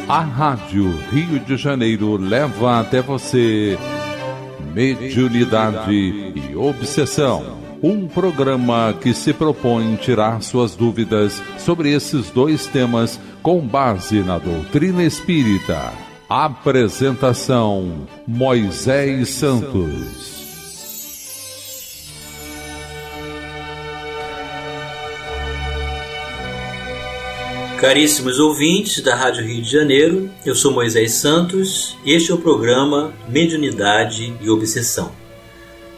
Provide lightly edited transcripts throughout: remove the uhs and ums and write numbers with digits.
A Rádio Rio de Janeiro leva até você Mediunidade e Obsessão, um programa que se propõe tirar suas dúvidas sobre esses dois temas com base na doutrina espírita. Apresentação: Moisés Santos. Caríssimos ouvintes da Rádio Rio de Janeiro, eu sou Moisés Santos e este é o programa Mediunidade e Obsessão.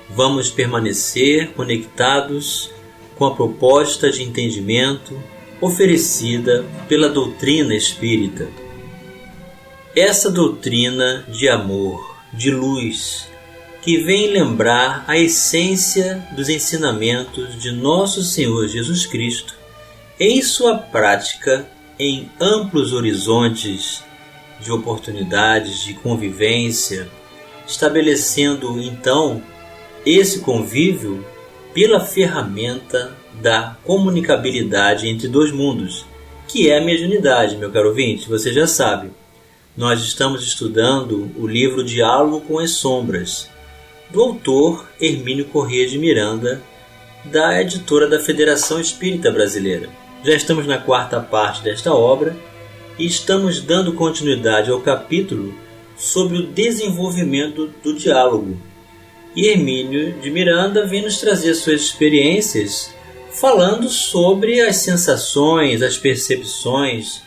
Vamos permanecer conectados com a proposta de entendimento oferecida pela doutrina espírita. Essa doutrina de amor, de luz, que vem lembrar a essência dos ensinamentos de Nosso Senhor Jesus Cristo em sua prática em amplos horizontes de oportunidades de convivência, estabelecendo então esse convívio pela ferramenta da comunicabilidade entre dois mundos, que é a mediunidade, meu caro ouvinte. Você já sabe, nós estamos estudando o livro Diálogo com as Sombras, do autor Hermínio Corrêa de Miranda, da editora da Federação Espírita Brasileira. Já estamos na quarta parte desta obra e estamos dando continuidade ao capítulo sobre o desenvolvimento do diálogo. E Hermínio de Miranda vem nos trazer suas experiências falando sobre as sensações, as percepções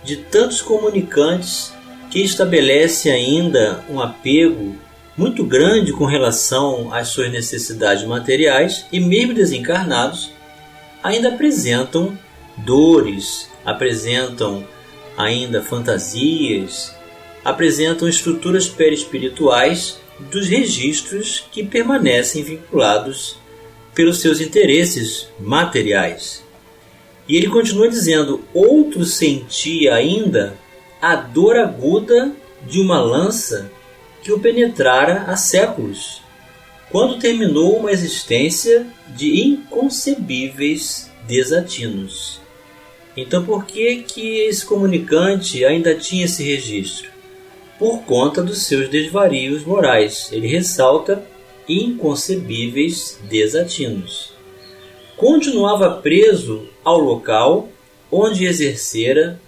de tantos comunicantes que estabelecem ainda um apego muito grande com relação às suas necessidades materiais e mesmo desencarnados ainda apresentam dores, apresentam ainda fantasias, apresentam estruturas perispirituais dos registros que permanecem vinculados pelos seus interesses materiais. E ele continua dizendo: outro sentia ainda a dor aguda de uma lança que o penetrara há séculos, quando terminou uma existência de inconcebíveis desatinos. Então por que esse comunicante ainda tinha esse registro? Por conta dos seus desvarios morais. Ele ressalta inconcebíveis desatinos. Continuava preso ao local onde exercera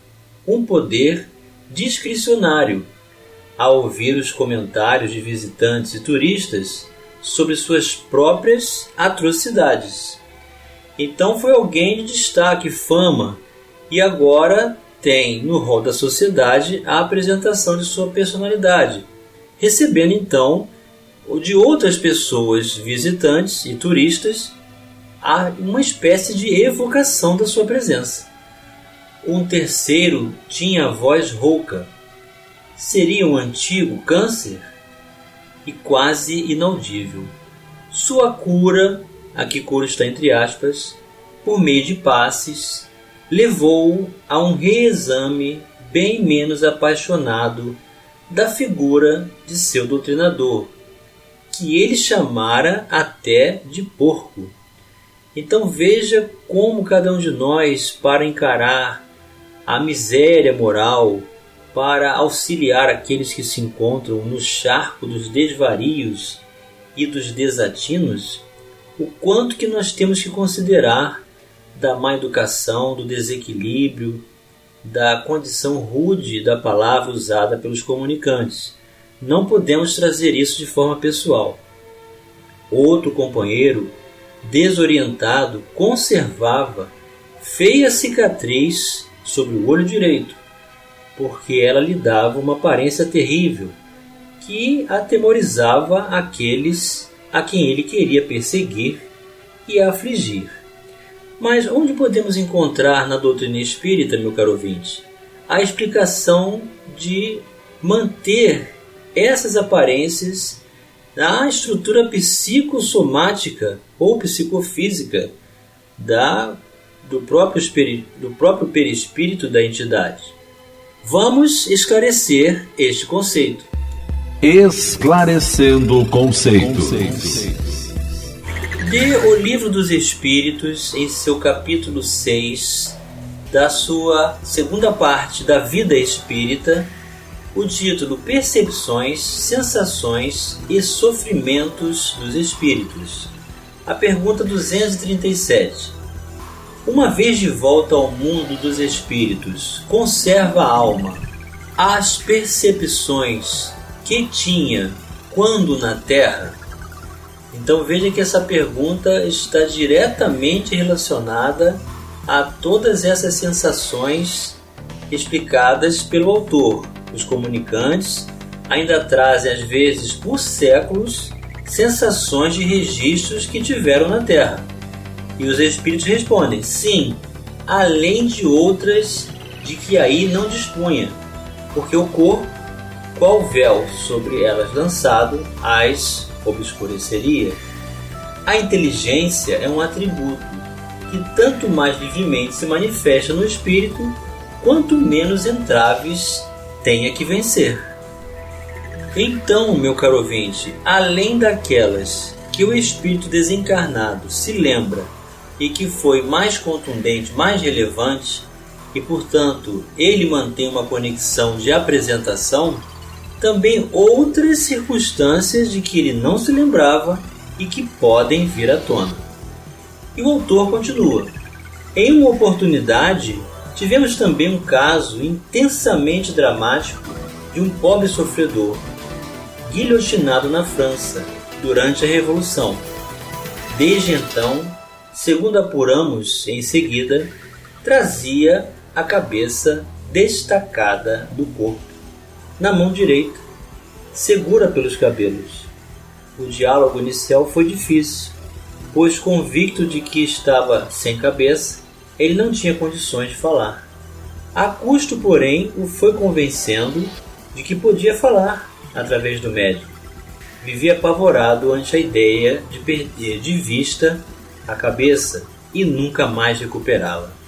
um poder discricionário, a ouvir os comentários de visitantes e turistas sobre suas próprias atrocidades. Então foi alguém de destaque, fama, e agora tem no rol da sociedade a apresentação de sua personalidade, recebendo então de outras pessoas, visitantes e turistas, uma espécie de evocação da sua presença. Um terceiro tinha a voz rouca. Seria um antigo câncer e quase inaudível. Sua cura, aqui cura está entre aspas, por meio de passes, levou-o a um reexame bem menos apaixonado da figura de seu doutrinador, que ele chamara até de porco. Então veja como cada um de nós, para encarar a miséria moral, para auxiliar aqueles que se encontram no charco dos desvarios e dos desatinos, o quanto que nós temos que considerar da má educação, do desequilíbrio, da condição rude da palavra usada pelos comunicantes. Não podemos trazer isso de forma pessoal. Outro companheiro, desorientado, conservava feia cicatriz sobre o olho direito, porque ela lhe dava uma aparência terrível, que atemorizava aqueles a quem ele queria perseguir e afligir. Mas onde podemos encontrar na doutrina espírita, meu caro ouvinte, a explicação de manter essas aparências na estrutura psicossomática ou psicofísica do próprio perispírito da entidade? Vamos esclarecer este conceito. Esclarecendo conceitos. De O Livro dos Espíritos, em seu capítulo 6, da sua segunda parte da Vida Espírita, o título Percepções, Sensações e Sofrimentos dos Espíritos. A pergunta 237. Uma vez de volta ao mundo dos espíritos, conserva a alma as percepções que tinha quando na Terra? Então veja que essa pergunta está diretamente relacionada a todas essas sensações explicadas pelo autor. Os comunicantes ainda trazem, às vezes por séculos, sensações de registros que tiveram na Terra. E os espíritos respondem, sim, além de outras de que aí não dispunha, porque o corpo, qual véu sobre elas lançado, as obscureceria. A inteligência é um atributo que tanto mais livremente se manifesta no espírito, quanto menos entraves tenha que vencer. Então, meu caro ouvinte, além daquelas que o espírito desencarnado se lembra e que foi mais contundente, mais relevante, e portanto ele mantém uma conexão de apresentação, também outras circunstâncias de que ele não se lembrava e que podem vir à tona. E o autor continua. Em uma oportunidade, tivemos também um caso intensamente dramático de um pobre sofredor, guilhotinado na França, durante a Revolução. Desde então, segundo apuramos em seguida, trazia a cabeça destacada do corpo, na mão direita, segura pelos cabelos. O diálogo inicial foi difícil, pois convicto de que estava sem cabeça, ele não tinha condições de falar. A custo, porém, o foi convencendo de que podia falar através do médico. Vivia apavorado ante a ideia de perder de vista a cabeça e nunca mais recuperá-la.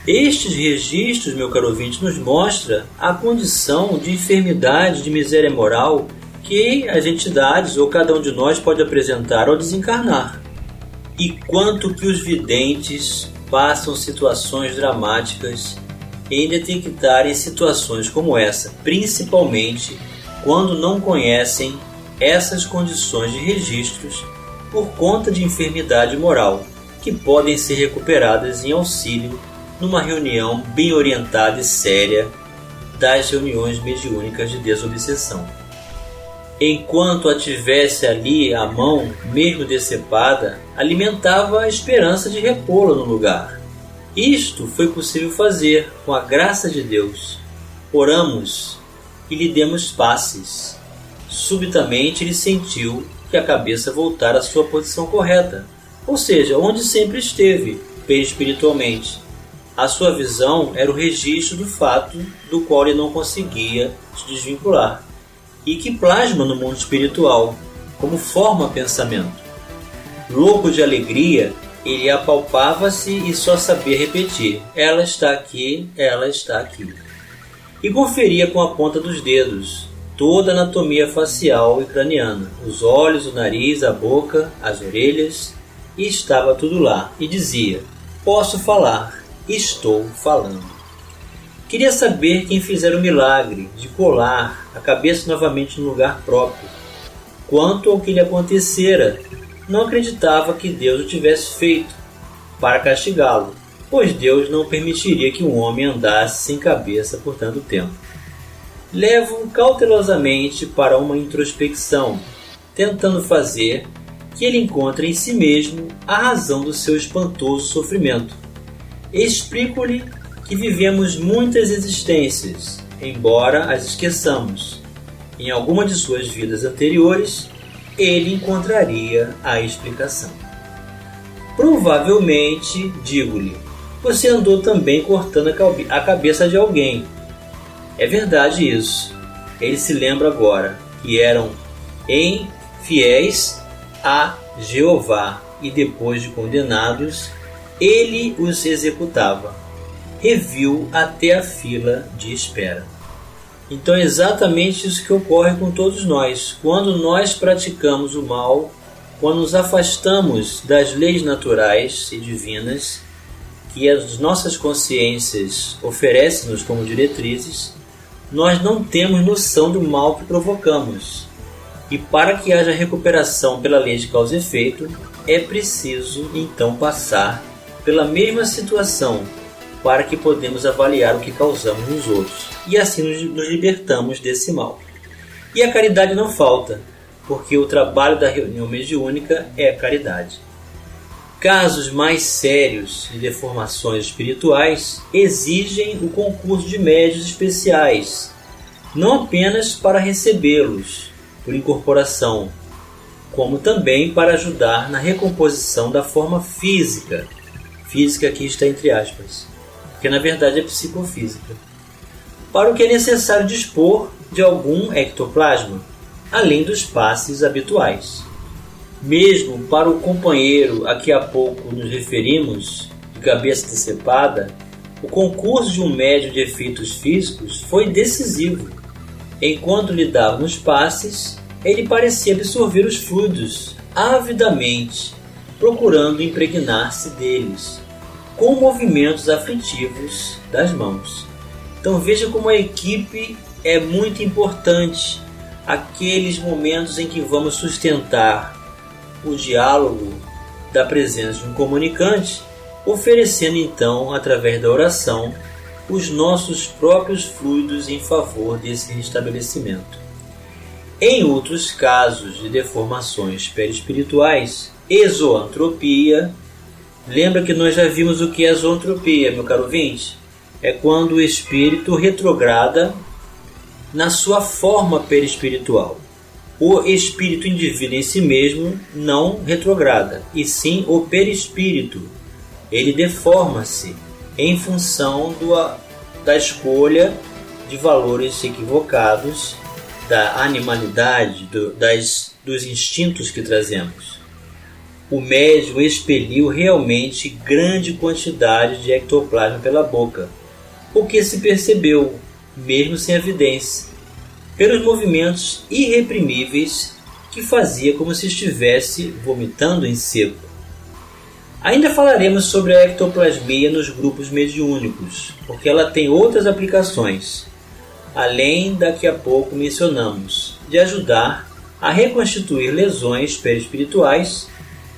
Estes registros, meu caro ouvinte, nos mostra a condição de enfermidade, de miséria moral que as entidades ou cada um de nós pode apresentar ao desencarnar. E quanto que os videntes passam situações dramáticas em detectarem situações como essa, principalmente quando não conhecem essas condições de registros por conta de enfermidade moral, que podem ser recuperadas em auxílio numa reunião bem orientada e séria das reuniões mediúnicas de desobsessão. Enquanto a tivesse ali à mão, mesmo decepada, alimentava a esperança de repô-la no lugar. Isto foi possível fazer com a graça de Deus. Oramos e lhe demos passes. Subitamente ele sentiu que a cabeça voltara à sua posição correta, ou seja, onde sempre esteve, bem espiritualmente. A sua visão era o registro do fato do qual ele não conseguia se desvincular, e que plasma no mundo espiritual, como forma pensamento. Louco de alegria, ele apalpava-se e só sabia repetir, ela está aqui, ela está aqui. E conferia com a ponta dos dedos toda a anatomia facial e craniana, os olhos, o nariz, a boca, as orelhas, e estava tudo lá, e dizia, posso falar, estou falando. Queria saber quem fizera o milagre de colar a cabeça novamente no lugar próprio. Quanto ao que lhe acontecera, não acreditava que Deus o tivesse feito para castigá-lo, pois Deus não permitiria que um homem andasse sem cabeça por tanto tempo. Levo-o cautelosamente para uma introspecção, tentando fazer que ele encontre em si mesmo a razão do seu espantoso sofrimento. Explico-lhe que vivemos muitas existências, embora as esqueçamos. Em alguma de suas vidas anteriores, ele encontraria a explicação. Provavelmente, digo-lhe, você andou também cortando a cabeça de alguém. É verdade isso. Ele se lembra agora que eram infiéis a Jeová e depois de condenados, ele os executava. Reviu até a fila de espera. Então é exatamente isso que ocorre com todos nós. Quando nós praticamos o mal, quando nos afastamos das leis naturais e divinas, que as nossas consciências oferecem-nos como diretrizes, nós não temos noção do mal que provocamos. E para que haja recuperação pela lei de causa e efeito, é preciso então passar pela mesma situação para que podemos avaliar o que causamos nos outros e assim nos libertamos desse mal. E a caridade não falta, porque o trabalho da reunião mediúnica é a caridade. Casos mais sérios de deformações espirituais exigem o concurso de médiuns especiais, não apenas para recebê-los por incorporação, como também para ajudar na recomposição da forma física. Física aqui está entre aspas, porque na verdade é psicofísica. Para o que é necessário dispor de algum ectoplasma, além dos passes habituais. Mesmo para o companheiro a que há pouco nos referimos, de cabeça decepada, o concurso de um médium de efeitos físicos foi decisivo. Enquanto lhe davam os passes, ele parecia absorver os fluidos avidamente, procurando impregnar-se deles, com movimentos aflitivos das mãos. Então veja como a equipe é muito importante. Aqueles momentos em que vamos sustentar o diálogo da presença de um comunicante, oferecendo então, através da oração, os nossos próprios fluidos em favor desse restabelecimento. Em outros casos de deformações perispirituais, exoantropia, lembra que nós já vimos o que é exoantropia, meu caro ouvinte? É quando o espírito retrograda na sua forma perispiritual. O espírito indivíduo em si mesmo não retrograda, e sim o perispírito. Ele deforma-se em função da escolha de valores equivocados, da animalidade, dos instintos que trazemos. O médium expeliu realmente grande quantidade de ectoplasma pela boca, o que se percebeu, mesmo sem evidência, pelos movimentos irreprimíveis que fazia como se estivesse vomitando em seco. Ainda falaremos sobre a ectoplasmia nos grupos mediúnicos, porque ela tem outras aplicações, além da que há pouco mencionamos, de ajudar a reconstituir lesões perispirituais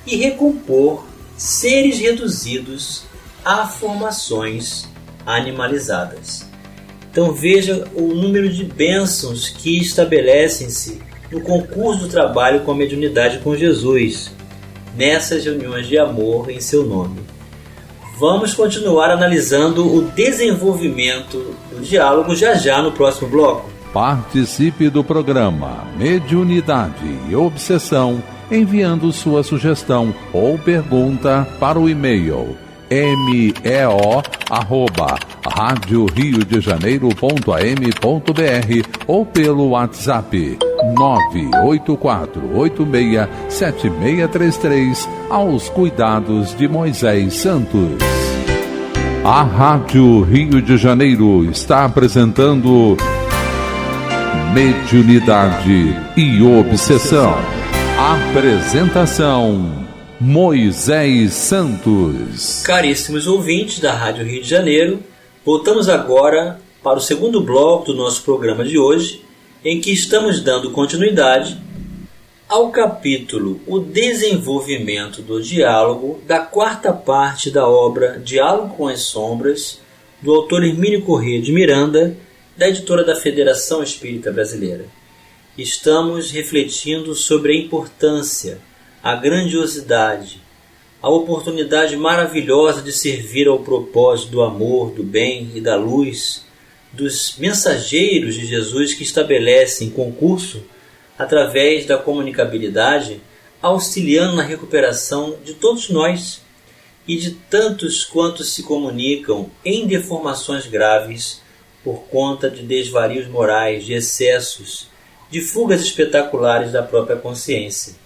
e recompor seres reduzidos a formações animalizadas. Então veja o número de bênçãos que estabelecem-se no concurso do trabalho com a mediunidade com Jesus, nessas reuniões de amor em seu nome. Vamos continuar analisando o desenvolvimento do diálogo já no próximo bloco. Participe do programa Mediunidade e Obsessão enviando sua sugestão ou pergunta para o e-mail meo@radioriodejaneiro.am.br ou pelo WhatsApp 984867633 aos cuidados de Moisés Santos. A Rádio Rio de Janeiro está apresentando Mediunidade e Obsessão. Apresentação Moisés Santos. Caríssimos ouvintes da Rádio Rio de Janeiro, voltamos agora para o segundo bloco do nosso programa de hoje, em que estamos dando continuidade ao capítulo O Desenvolvimento do Diálogo, da quarta parte da obra Diálogo com as Sombras, do autor Hermínio Corrêa de Miranda, da editora da Federação Espírita Brasileira. Estamos refletindo sobre a importância, a grandiosidade, a oportunidade maravilhosa de servir ao propósito do amor, do bem e da luz, dos mensageiros de Jesus que estabelecem concurso através da comunicabilidade, auxiliando na recuperação de todos nós e de tantos quantos se comunicam em deformações graves por conta de desvarios morais, de excessos, de fugas espetaculares da própria consciência.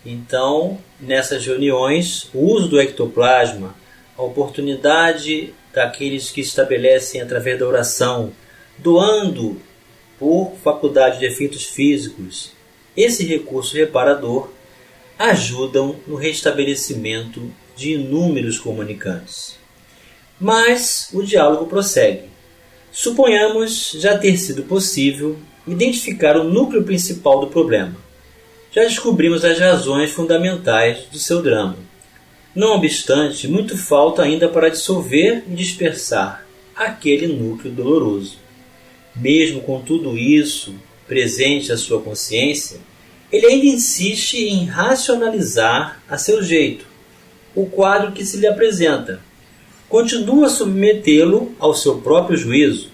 Então, nessas reuniões, o uso do ectoplasma, a oportunidade daqueles que estabelecem através da oração, doando por faculdade de efeitos físicos, esse recurso reparador, ajudam no restabelecimento de inúmeros comunicantes. Mas o diálogo prossegue. Suponhamos já ter sido possível identificar o núcleo principal do problema. Já descobrimos as razões fundamentais do seu drama. Não obstante, muito falta ainda para dissolver e dispersar aquele núcleo doloroso. Mesmo com tudo isso presente à sua consciência, ele ainda insiste em racionalizar a seu jeito o quadro que se lhe apresenta. Continua a submetê-lo ao seu próprio juízo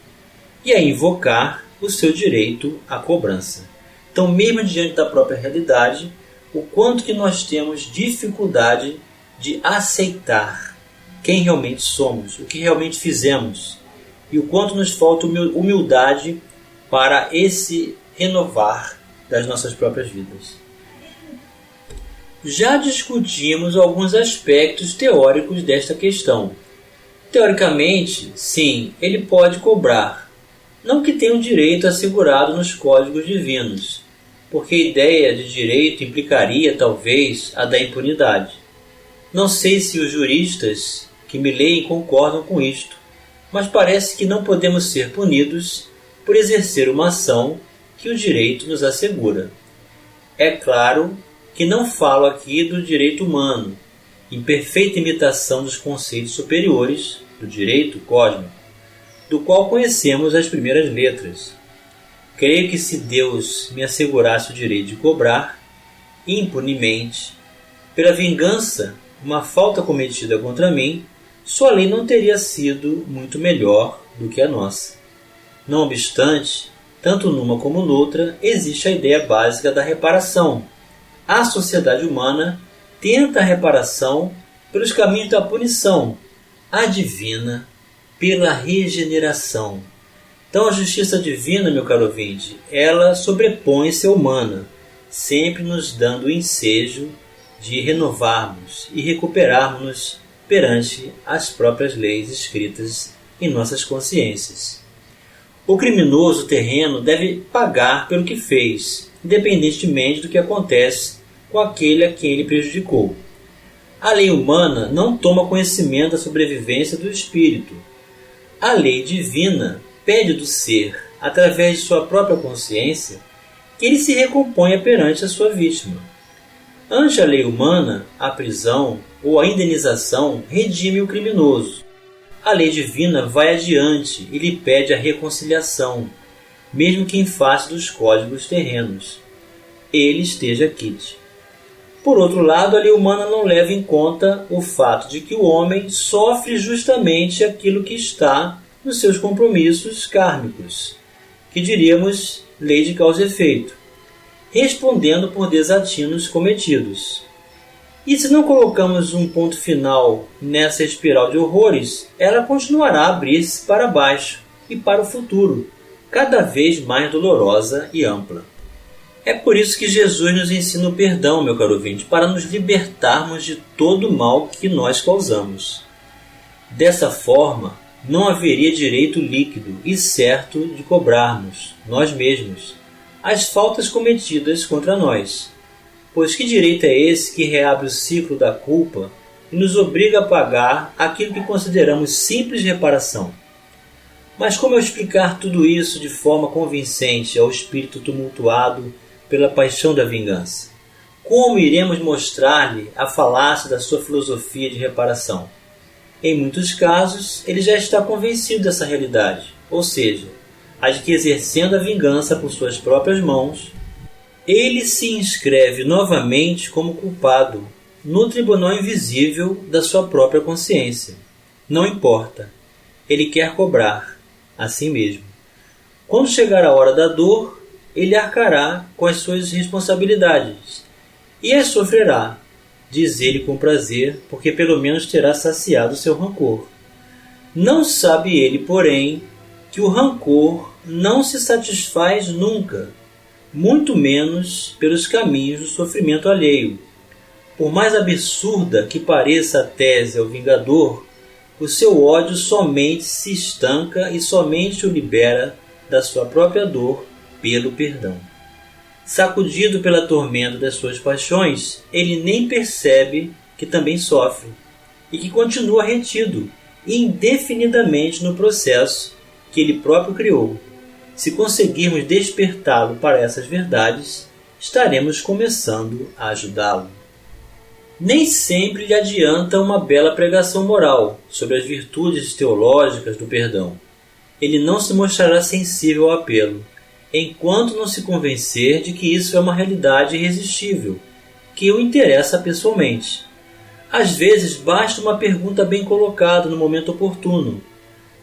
e a invocar o seu direito à cobrança. Então, mesmo diante da própria realidade, o quanto que nós temos dificuldade de aceitar quem realmente somos, o que realmente fizemos, e o quanto nos falta humildade para esse renovar das nossas próprias vidas. Já discutimos alguns aspectos teóricos desta questão. Teoricamente, sim, ele pode cobrar, não que tenha um direito assegurado nos códigos divinos, porque a ideia de direito implicaria, talvez, a da impunidade. Não sei se os juristas que me leem concordam com isto, mas parece que não podemos ser punidos por exercer uma ação que o direito nos assegura. É claro que não falo aqui do direito humano, em perfeita imitação dos conceitos superiores do direito cósmico, do qual conhecemos as primeiras letras. Creio que se Deus me assegurasse o direito de cobrar, impunemente, pela vingança, uma falta cometida contra mim, sua lei não teria sido muito melhor do que a nossa. Não obstante, tanto numa como noutra, existe a ideia básica da reparação. A sociedade humana tenta a reparação pelos caminhos da punição, a divina pela regeneração. Então a justiça divina, meu caro ouvinte, ela sobrepõe-se à humana, sempre nos dando o ensejo de renovarmos e recuperarmos perante as próprias leis escritas em nossas consciências. O criminoso terreno deve pagar pelo que fez, independentemente do que acontece com aquele a quem ele prejudicou. A lei humana não toma conhecimento da sobrevivência do espírito. A lei divina pede do ser, através de sua própria consciência, que ele se recomponha perante a sua vítima. Ante a lei humana, a prisão ou a indenização redime o criminoso. A lei divina vai adiante e lhe pede a reconciliação, mesmo que em face dos códigos terrenos ele esteja quite. Por outro lado, a lei humana não leva em conta o fato de que o homem sofre justamente aquilo que está nos seus compromissos kármicos, que diríamos lei de causa e efeito, respondendo por desatinos cometidos. E se não colocamos um ponto final nessa espiral de horrores, ela continuará a abrir-se para baixo e para o futuro, cada vez mais dolorosa e ampla. É por isso que Jesus nos ensina o perdão, meu caro ouvinte, para nos libertarmos de todo o mal que nós causamos. Dessa forma, não haveria direito líquido e certo de cobrarmos, nós mesmos, as faltas cometidas contra nós. Pois que direito é esse que reabre o ciclo da culpa e nos obriga a pagar aquilo que consideramos simples reparação? Mas como eu explicar tudo isso de forma convincente ao espírito tumultuado pela paixão da vingança? Como iremos mostrar-lhe a falácia da sua filosofia de reparação? Em muitos casos, ele já está convencido dessa realidade, ou seja, a de que exercendo a vingança por suas próprias mãos, ele se inscreve novamente como culpado no tribunal invisível da sua própria consciência. Não importa, ele quer cobrar a si mesmo. Quando chegar a hora da dor, ele arcará com as suas responsabilidades e as sofrerá, diz ele com prazer, porque pelo menos terá saciado seu rancor. Não sabe ele, porém, que o rancor não se satisfaz nunca, muito menos pelos caminhos do sofrimento alheio. Por mais absurda que pareça a tese ao vingador, o seu ódio somente se estanca e somente o libera da sua própria dor pelo perdão. Sacudido pela tormenta das suas paixões, ele nem percebe que também sofre e que continua retido indefinidamente no processo que ele próprio criou. Se conseguirmos despertá-lo para essas verdades, estaremos começando a ajudá-lo. Nem sempre lhe adianta uma bela pregação moral sobre as virtudes teológicas do perdão. Ele não se mostrará sensível ao apelo, enquanto não se convencer de que isso é uma realidade irresistível, que o interessa pessoalmente. Às vezes basta uma pergunta bem colocada no momento oportuno.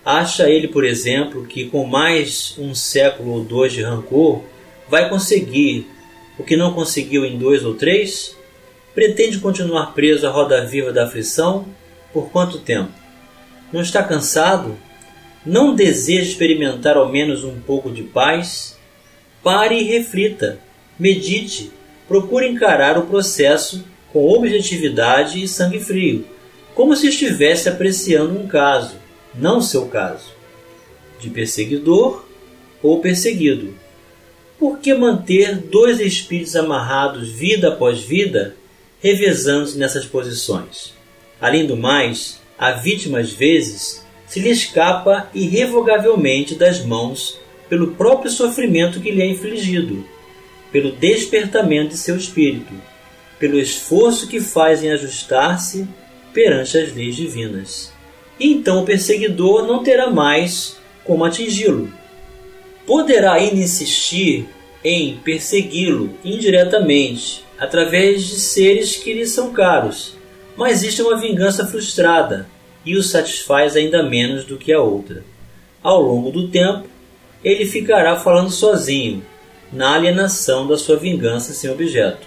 Acha ele, por exemplo, que com mais um século ou dois de rancor vai conseguir o que não conseguiu em 2 ou 3? Pretende continuar preso à roda viva da aflição? Por quanto tempo? Não está cansado? Não deseja experimentar ao menos um pouco de paz? Pare e reflita, medite, procure encarar o processo com objetividade e sangue frio, como se estivesse apreciando um caso, não seu caso, de perseguidor ou perseguido. Por que manter 2 espíritos amarrados vida após vida, revezando-se nessas posições? Além do mais, a vítima às vezes se lhe escapa irrevogavelmente das mãos pelo próprio sofrimento que lhe é infligido, pelo despertamento de seu espírito, pelo esforço que faz em ajustar-se perante as leis divinas. E então o perseguidor não terá mais como atingi-lo. Poderá ainda insistir em persegui-lo indiretamente, através de seres que lhe são caros, mas isto é uma vingança frustrada e o satisfaz ainda menos do que a outra. Ao longo do tempo, ele ficará falando sozinho, na alienação da sua vingança sem objeto.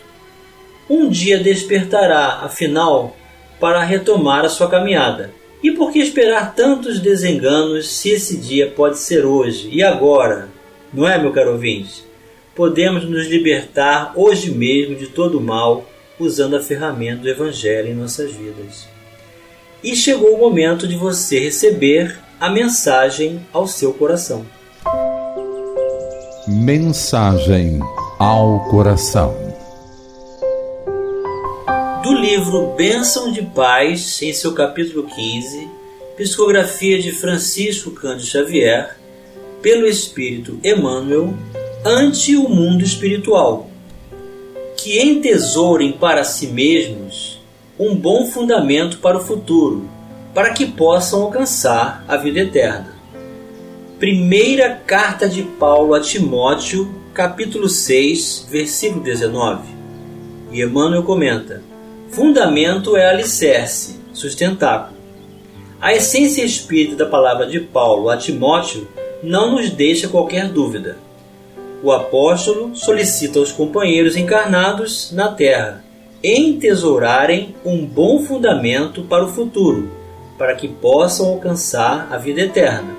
Um dia despertará, afinal, para retomar a sua caminhada. E por que esperar tantos desenganos se esse dia pode ser hoje e agora? Não é, meu caro ouvinte? Podemos nos libertar hoje mesmo de todo o mal usando a ferramenta do Evangelho em nossas vidas. E chegou o momento de você receber a mensagem ao seu coração. Mensagem ao coração. Do livro Bênção de Paz, em seu capítulo 15, psicografia de Francisco Cândido Xavier, pelo Espírito Emmanuel, ante o mundo espiritual, que entesourem para si mesmos um bom fundamento para o futuro, para que possam alcançar a vida eterna. Primeira Carta de Paulo a Timóteo, capítulo 6, versículo 19. E Emmanuel comenta: fundamento é alicerce, sustentáculo. A essência espírita da palavra de Paulo a Timóteo não nos deixa qualquer dúvida. O apóstolo solicita aos companheiros encarnados na terra entesourarem um bom fundamento para o futuro, para que possam alcançar a vida eterna.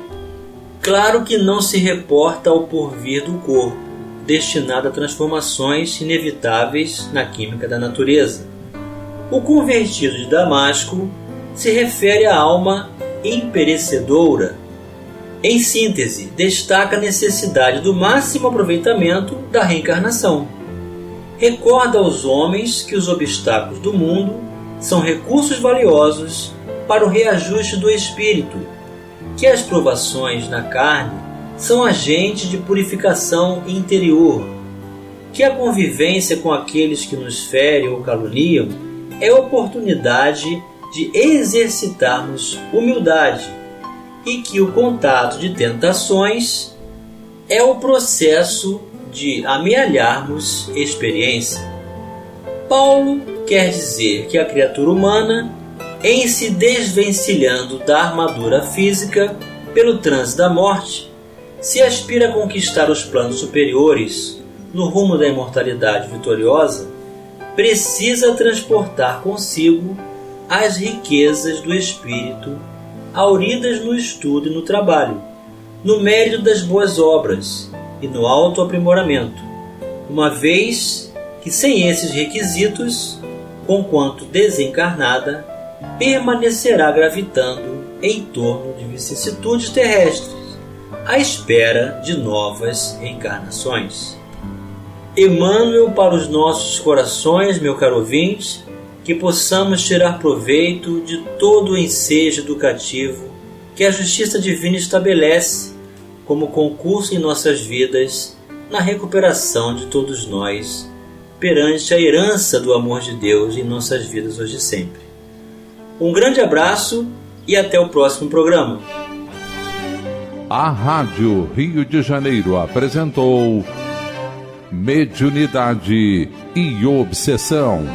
Claro que não se reporta ao porvir do corpo, destinado a transformações inevitáveis na química da natureza. O convertido de Damasco se refere à alma imperecedora. Em síntese, destaca a necessidade do máximo aproveitamento da reencarnação. Recorda aos homens que os obstáculos do mundo são recursos valiosos para o reajuste do espírito, que as provações na carne são agentes de purificação interior, que a convivência com aqueles que nos ferem ou caluniam é oportunidade de exercitarmos humildade e que o contato de tentações é o processo de amealharmos experiência. Paulo quer dizer que a criatura humana, em se desvencilhando da armadura física pelo trânsito da morte, se aspira a conquistar os planos superiores no rumo da imortalidade vitoriosa, precisa transportar consigo as riquezas do espírito auridas no estudo e no trabalho, no mérito das boas obras e no autoaprimoramento, uma vez que sem esses requisitos, conquanto desencarnada, permanecerá gravitando em torno de vicissitudes terrestres, à espera de novas reencarnações. Emmanuel para os nossos corações, meu caro ouvinte, que possamos tirar proveito de todo o ensejo educativo que a justiça divina estabelece como concurso em nossas vidas na recuperação de todos nós perante a herança do amor de Deus em nossas vidas hoje e sempre. Um grande abraço e até o próximo programa. A Rádio Rio de Janeiro apresentou Mediunidade e Obsessão.